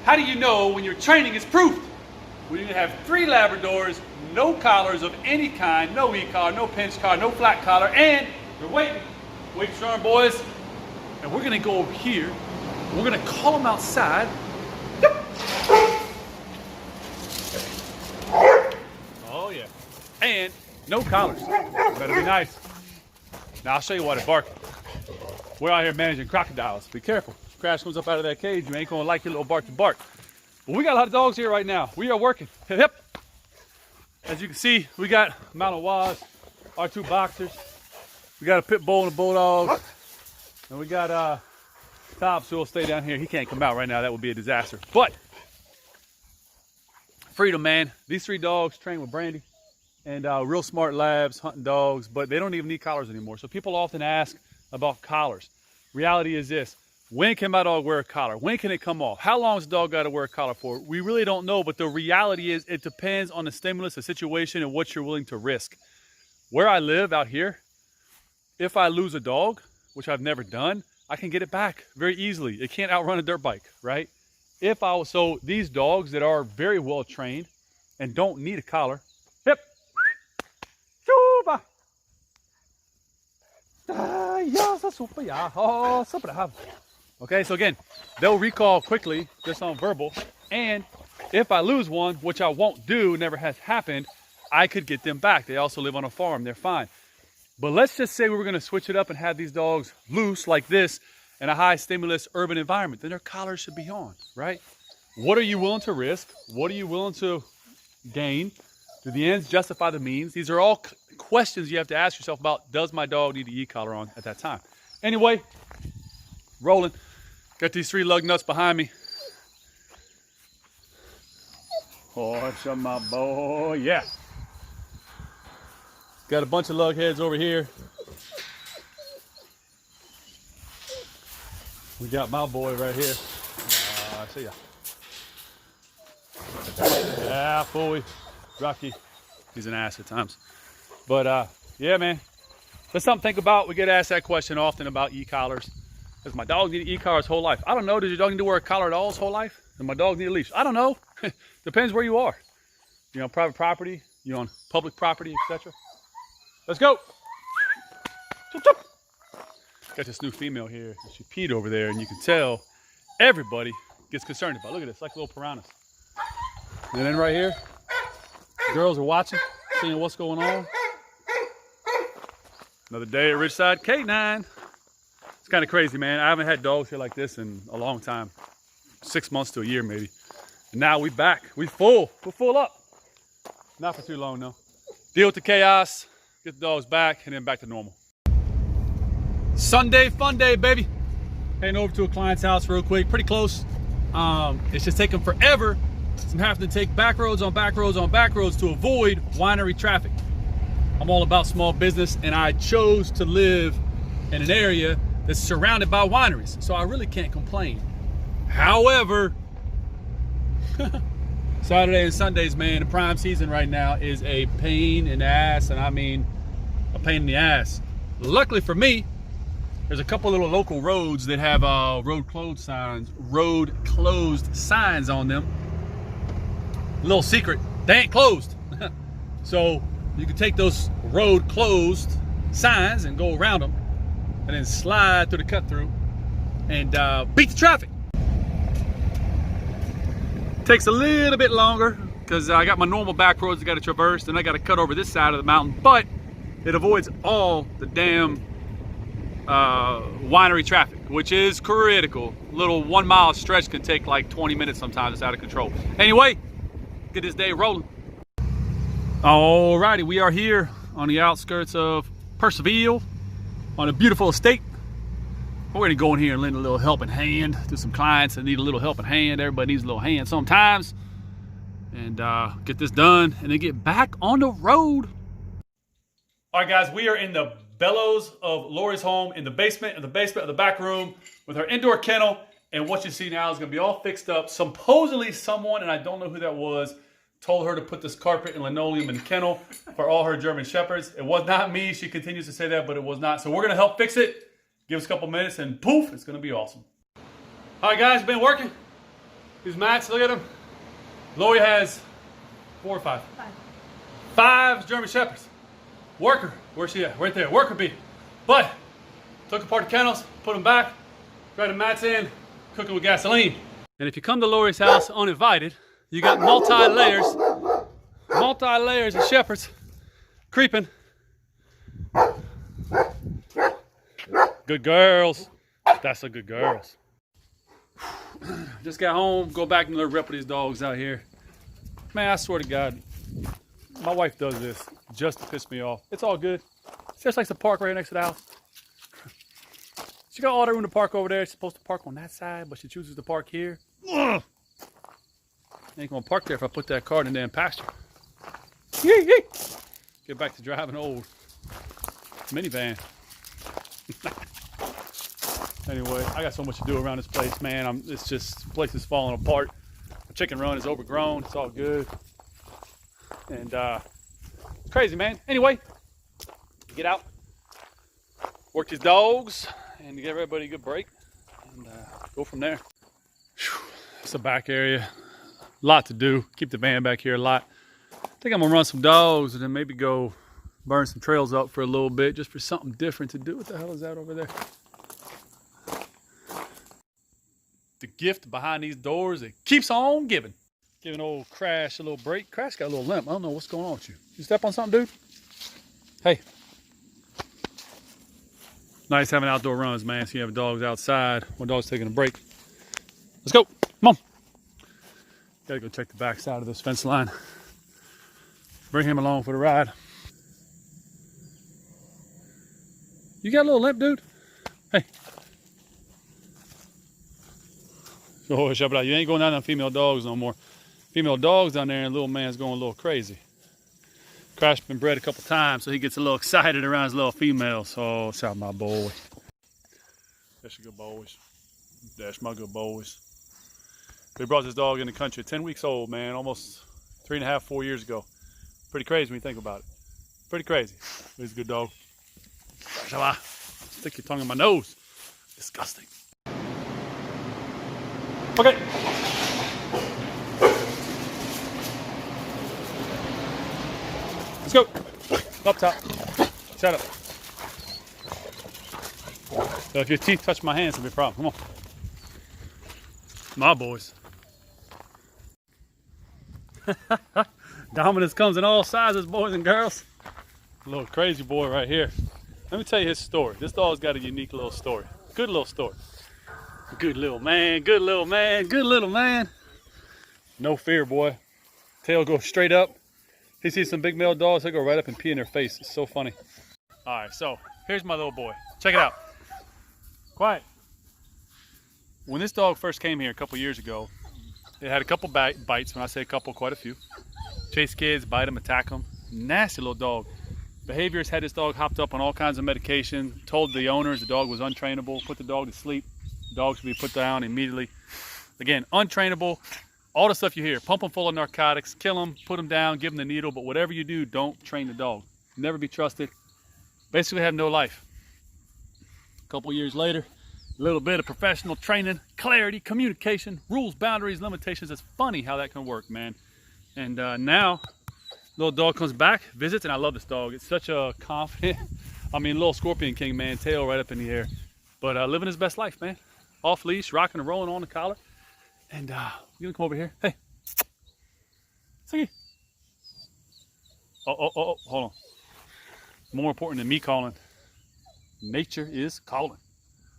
How do you know when your training is proofed? We need to have 3 Labradors, no collars of any kind, no e-collar, no pinch collar, no flat collar, and they're waiting. Wait strong, boys. And we're gonna go over here. We're gonna call them outside. Oh yeah. And no collars. Better be nice. Now I'll show you why they're barking. We're out here managing crocodiles. Be careful. If Crash comes up out of that cage, you ain't gonna like your little bark to bark. But we got a lot of dogs here right now. We are working. Hip hip. As you can see, we got Malinois, our 2 boxers. We got a pit bull and a bulldog. And we got Tops who will stay down here. He can't come out right now. That would be a disaster. But freedom, man. These 3 dogs train with Brandy. And real smart labs, hunting dogs. But they don't even need collars anymore. So people often ask about collars. Reality is this. When can my dog wear a collar? When can it come off? How long does the dog got to wear a collar for? We really don't know, but the reality is it depends on the stimulus, the situation, and what you're willing to risk. Where I live out here, if I lose a dog, which I've never done, I can get it back very easily. It can't outrun a dirt bike, right? So these dogs that are very well trained and don't need a collar, hip, okay, so again, they'll recall quickly just on verbal. And if I lose one, which I won't do, never has happened, I could get them back. They also live on a farm. They're fine. But let's just say we were going to switch it up and have these dogs loose like this in a high stimulus urban environment. Then their collars should be on, right? What are you willing to risk? What are you willing to gain? Do the ends justify the means? These are all questions you have to ask yourself about. Does my dog need an e-collar on at that time? Anyway, rolling. Got these 3 lug nuts behind me. Oh, my boy, yeah. Got a bunch of lug heads over here. We got my boy right here. I see ya. Yeah, boy. Rocky. He's an ass at times. But yeah, man. That's something to think about. We get asked that question often about e-collars. Does my dog need an e-collar his whole life? I don't know. Does your dog need to wear a collar at all his whole life? Does my dog need a leash? I don't know. Depends where you are. You're on private property. You're on public property, etc. Let's go. Got this new female here. She peed over there, and you can tell everybody gets concerned about it. Look at this, like little piranhas. And then right here, girls are watching, seeing what's going on. Another day at Ridgeside K9. It's kind of crazy, man. I haven't had dogs here like this in a long time. 6 months to a year, maybe. And now we back. We full. We're full up. Not for too long, though. Deal with the chaos. Get the dogs back, and then back to normal. Sunday fun day, baby. Heading over to a client's house real quick. Pretty close. It's just taking forever. I'm having to take back roads on back roads on back roads to avoid winery traffic. I'm all about small business, and I chose to live in an area that's surrounded by wineries, so I really can't complain. However, Saturday and Sundays, man, the prime season right now is a pain in the ass, and I mean a pain in the ass. Luckily for me, there's a couple little local roads that have road closed signs on them. Little secret, they ain't closed. So you can take those road closed signs and go around them and then slide through the cut through and beat the traffic. Takes a little bit longer because I got my normal back roads I got to traverse, and I got to cut over this side of the mountain, but it avoids all the damn winery traffic, which is critical. A little 1 mile stretch can take like 20 minutes sometimes. It's out of control. Anyway, get this day rolling. Alrighty, we are here on the outskirts of Purcellville on a beautiful estate. We're gonna go in here and lend a little helping hand to some clients that need a little helping hand. Everybody needs a little hand sometimes. And get this done and then get back on the road. All right, guys, we are in the bellows of Lori's home, in the basement of the back room with her indoor kennel. And what you see now is gonna be all fixed up. Supposedly someone, and I don't know who that was, told her to put this carpet and linoleum in the kennel for all her German Shepherds. It was not me. She continues to say that, but it was not. So we're gonna help fix it. Give us a couple minutes and poof, it's gonna be awesome. All right, guys, been working. These mats, look at them. Lori has 4 or 5? 5. 5 German Shepherds. Worker, where's she at? Right there, worker bee. But, took apart the kennels, put them back, got the mats in, cooking with gasoline. And if you come to Lori's house uninvited, you got multi-layers of shepherds creeping. Good girls. That's a good girls. Just got home, go back and rip with these dogs out here. Man, I swear to God, my wife does this just to piss me off. It's all good. She just likes to park right next to the house. She got all the room to park over there. She's supposed to park on that side, but she chooses to park here. Ugh. Ain't gonna park there if I put that car in the damn pasture. Yee, yee. Get back to driving old minivan. Anyway, I got so much to do around this place, man. It's just, the place is falling apart. The chicken run is overgrown. It's all good. And it's crazy, man. Anyway, get out, work these dogs, and give everybody a good break, and go from there. Whew. It's the back area. A lot to do. Keep the van back here a lot. I think I'm gonna run some dogs and then maybe go burn some trails up for a little bit, just for something different to do. What the hell is that over there? The gift behind these doors, it keeps on giving. Giving old Crash a little break. Crash got a little limp. I don't know what's going on with you. You step on something, dude? Hey. Nice having outdoor runs, man. So you have dogs outside. One dog's taking a break. Let's go. Come on. Gotta go check the back side of this fence line. Bring him along for the ride. You got a little limp, dude? Hey. Oh, you ain't going down on female dogs no more. Female dogs down there and little man's going a little crazy. Crash been bred a couple times, so he gets a little excited around his little females. Oh, it's out my boy. That's your good boys. That's my good boys. We brought this dog in the country, 10 weeks old, man, almost 3.5, 4 years ago. Pretty crazy when you think about it. Pretty crazy. He's a good dog. Stick your tongue in my nose. Disgusting. Okay. Let's go. Up top. Shut up. So if your teeth touch my hands, it'll be a problem. Come on. My boys. Dominance comes in all sizes, boys and girls. A little crazy boy right here. Let me tell you his story. This dog's got a unique little story. Good little story. Good little man, good little man, good little man. No fear, boy. Tail goes straight up. He sees some big male dogs, he'll go right up and pee in their face. It's so funny. All right, so here's my little boy. Check it out. Quiet. When this dog first came here a couple years ago, it had a couple bites. When I say a couple, quite a few. Chase kids, bite them, attack them. Nasty little dog. Behaviors had this dog hopped up on all kinds of medication. Told the owners the dog was untrainable. Put the dog to sleep. The dog should be put down immediately. Again, untrainable. All the stuff you hear. Pump them full of narcotics. Kill them. Put them down. Give them the needle. But whatever you do, don't train the dog. Never be trusted. Basically have no life. A couple years later, a little bit of professional training, clarity, communication, rules, boundaries, limitations. It's funny how that can work, man. And now, little dog comes back, visits, and I love this dog. It's such a confident, little scorpion king, man. Tail right up in the air. But living his best life, man. Off leash, rocking and rolling on the collar. And you gonna come over here? Hey. Siggy. Oh, hold on. More important than me calling, nature is calling.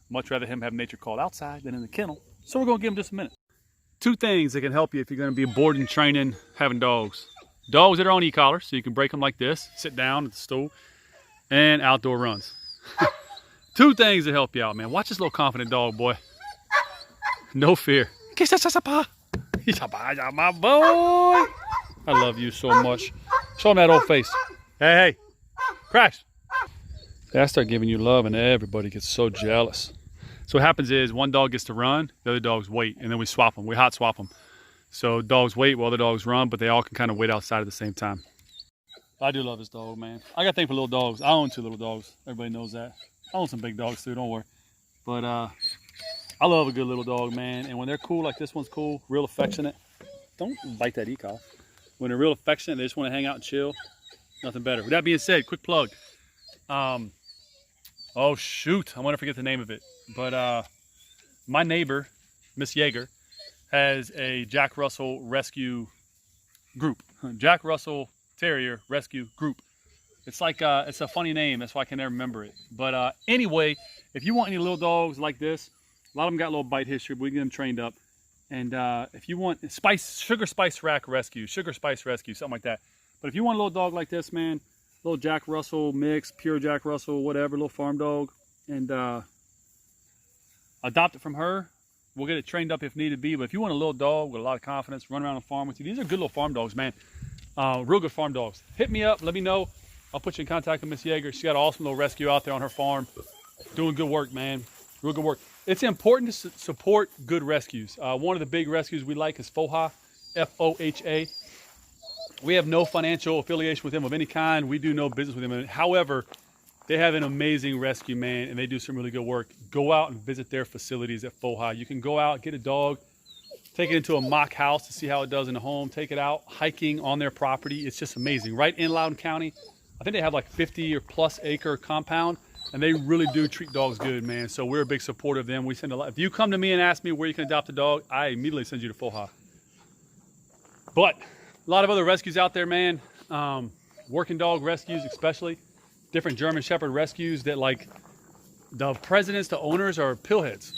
Much rather him have nature called outside than in the kennel. So we're gonna give him just a minute. 2 things that can help you if you're gonna be board and training having dogs. Dogs that are on e-collars, so you can break them like this, sit down at the stool, and outdoor runs. 2 things that help you out, man. Watch this little confident dog, boy. No fear. My boy. I love you so much. Show him that old face. Hey, Crash. I start giving you love and everybody gets so jealous. So what happens is one dog gets to run, the other dogs wait, and then we swap them. We hot swap them. So dogs wait while the dogs run, but they all can kind of wait outside at the same time. I do love this dog, man. I got a thing for little dogs. I own 2 little dogs. Everybody knows that. I own some big dogs too, don't worry. But I love a good little dog, man. And when they're cool, like this one's cool, real affectionate. Don't bite that e-collar. When they're real affectionate, they just want to hang out and chill. Nothing better. With that being said, quick plug. Oh shoot, I want to forget the name of it. But my neighbor, Miss Yeager, has a Jack Russell rescue group. Jack Russell Terrier Rescue Group. It's like, it's a funny name. That's why I can never remember it. But anyway, if you want any little dogs like this, a lot of them got a little bite history, but we can get them trained up. And if you want Sugar Spice Rack Rescue, Sugar Spice Rescue, something like that. But if you want a little dog like this, man, little Jack Russell mix, pure Jack Russell, whatever, little farm dog, and adopt it from her. We'll get it trained up if needed be. But if you want a little dog with a lot of confidence, run around the farm with you, these are good little farm dogs, man. Real good farm dogs. Hit me up, let me know. I'll put you in contact with Miss Yeager. She's got an awesome little rescue out there on her farm. Doing good work, man. Real good work. It's important to support good rescues. One of the big rescues we like is FOHA, F-O-H-A. We have no financial affiliation with them of any kind. We do no business with them. However, they have an amazing rescue, man, and they do some really good work. Go out and visit their facilities at FOHA. You can go out, get a dog, take it into a mock house to see how it does in the home, take it out hiking on their property. It's just amazing. Right in Loudoun County, I think they have like 50 or plus acre compound, and they really do treat dogs good, man. So we're a big supporter of them. We send a lot. If you come to me and ask me where you can adopt a dog, I immediately send you to FOHA. But a lot of other rescues out there, man. Working dog rescues, especially different German Shepherd rescues that, like, the presidents, the owners are pillheads.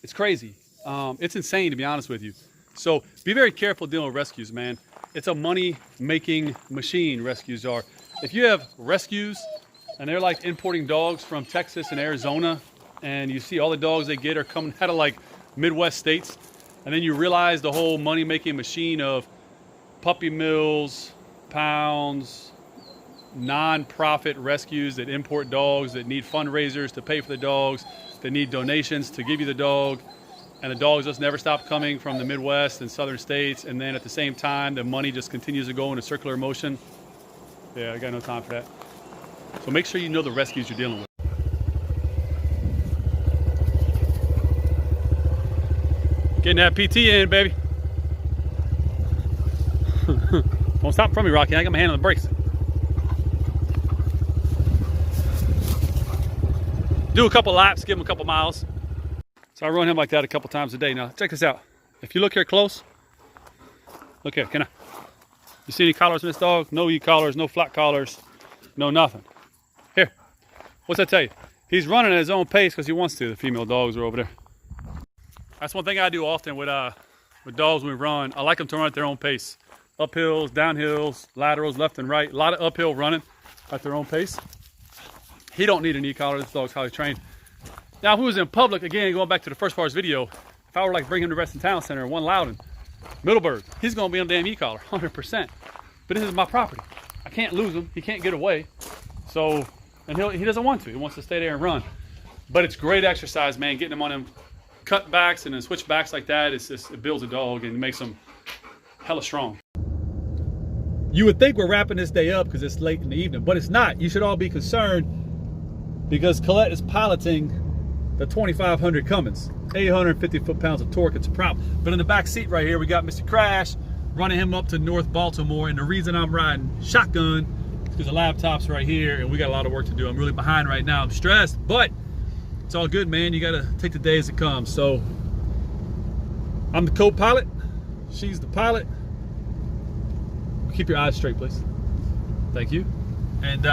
It's crazy. It's insane, to be honest with you. So be very careful dealing with rescues, man. It's a money-making machine, rescues are. If you have rescues and they're like importing dogs from Texas and Arizona, and you see all the dogs they get are coming out of like Midwest states, and then you realize the whole money-making machine of puppy mills, pounds, non-profit rescues that import dogs, that need fundraisers to pay for the dogs, that need donations to give you the dog, and the dogs just never stop coming from the Midwest and southern states, and then at the same time the money just continues to go in a circular motion. Yeah, I got no time for that. So make sure you know the rescues you're dealing with. Getting that PT in, baby. Don't stop from me, Rocky. I got my hand on the brakes. Do a couple laps, give him a couple miles. So I run him like that a couple times a day. Now, check this out. If you look here close, look here, can I? You see any collars in this dog? No e-collars, no flat collars, no nothing. Here, what's that tell you? He's running at his own pace because he wants to. The female dogs are over there. That's one thing I do often with dogs when we run. I like them to run at their own pace. Uphills, downhills, laterals, left and right. A lot of uphill running at their own pace. He don't need an e-collar. This dog's highly trained. Now, if he was in public, again, going back to the first part of this video, if I were like bring him to Reston Town Center, one Loudoun, Middleburg, he's going to be on a damn e-collar, 100%. But this is my property. I can't lose him. He can't get away. So, and he doesn't want to. He wants to stay there and run. But it's great exercise, man. Getting him on them cutbacks and then switchbacks like that, it builds a dog and makes him hella strong. You would think we're wrapping this day up because it's late in the evening, but it's not. You should all be concerned because Colette is piloting the 2500 Cummins, 850 foot-pounds of torque. It's a problem. But in the back seat right here, we got Mr. Crash running him up to North Baltimore. And the reason I'm riding shotgun is because the laptop's right here and we got a lot of work to do. I'm really behind right now. I'm stressed, but it's all good, man. You got to take the day as it comes. So I'm the co-pilot. She's the pilot. Keep your eyes straight, please. Thank you. And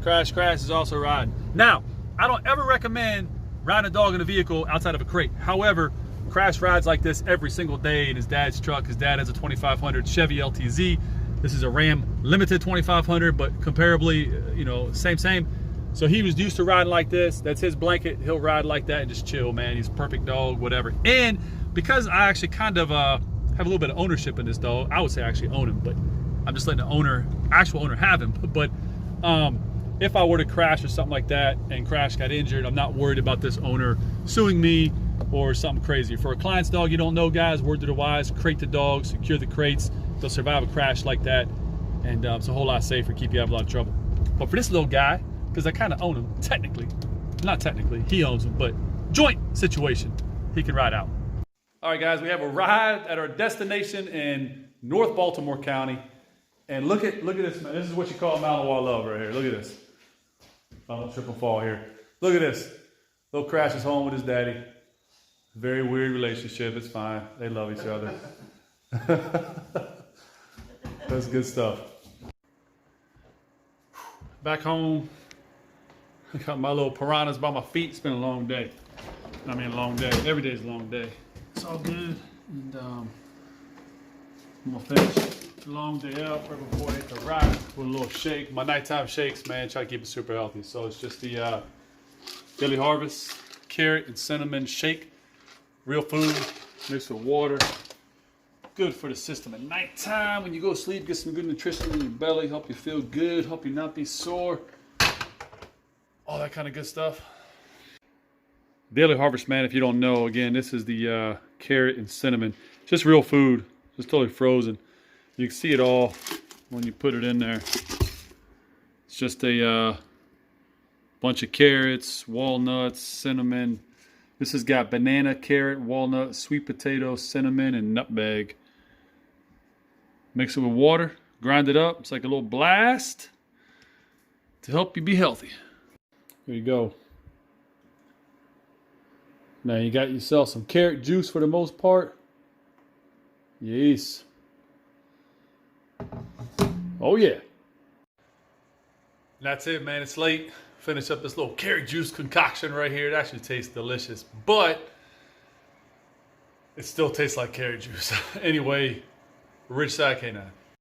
Crash is also riding. Now, I don't ever recommend riding a dog in a vehicle outside of a crate. However, Crash rides like this every single day in his dad's truck. His dad has a 2500 Chevy LTZ. This is a Ram Limited 2500, but comparably, you know, same. So he was used to riding like this. That's his blanket. He'll ride like that and just chill, man. He's a perfect dog, whatever. And because I actually kind of have a little bit of ownership in this dog, I would say I actually own him, but I'm just letting the actual owner have him. But if I were to crash or something like that and Crash got injured, I'm not worried about this owner suing me or something crazy. For a client's dog, you don't know, guys, word to the wise, crate the dog, secure the crates. They'll survive a crash like that, and it's a whole lot safer, keep you out of a lot of trouble. But for this little guy, because I kind of own him, technically, not technically, he owns him, but joint situation, he can ride out. All right, guys, we have arrived at our destination in North Baltimore County. And look at this, man. This is what you call Malinois love right here. Look at this. I don't trip and fall here. Look at this. Little Crash is home with his daddy. Very weird relationship. It's fine. They love each other. That's good stuff. Back home, I got my little piranhas by my feet. It's been a long day. I mean, a long day. Every day's a long day. It's all good. And I'm gonna finish a long day out right before I hit the ride with a little shake. My nighttime shakes, man, try to keep it super healthy. So it's just the Daily Harvest carrot and cinnamon shake. Real food mixed with water. Good for the system at nighttime. When you go to sleep, get some good nutrition in your belly, help you feel good, help you not be sore. All that kind of good stuff. Daily Harvest, man, if you don't know, again, this is the carrot and cinnamon. Just real food, just totally frozen. You can see it all when you put it in there. It's just a bunch of carrots, walnuts, cinnamon. This has got banana, carrot, walnut, sweet potato, cinnamon, and nutmeg. Mix it with water, grind it up. It's like a little blast to help you be healthy. There you go. Now you got yourself some carrot juice for the most part. Yes. Oh yeah. That's it, man. It's late. Finish up this little carrot juice concoction right here. It actually tastes delicious, but it still tastes like carrot juice. Anyway, Ridgeside K9.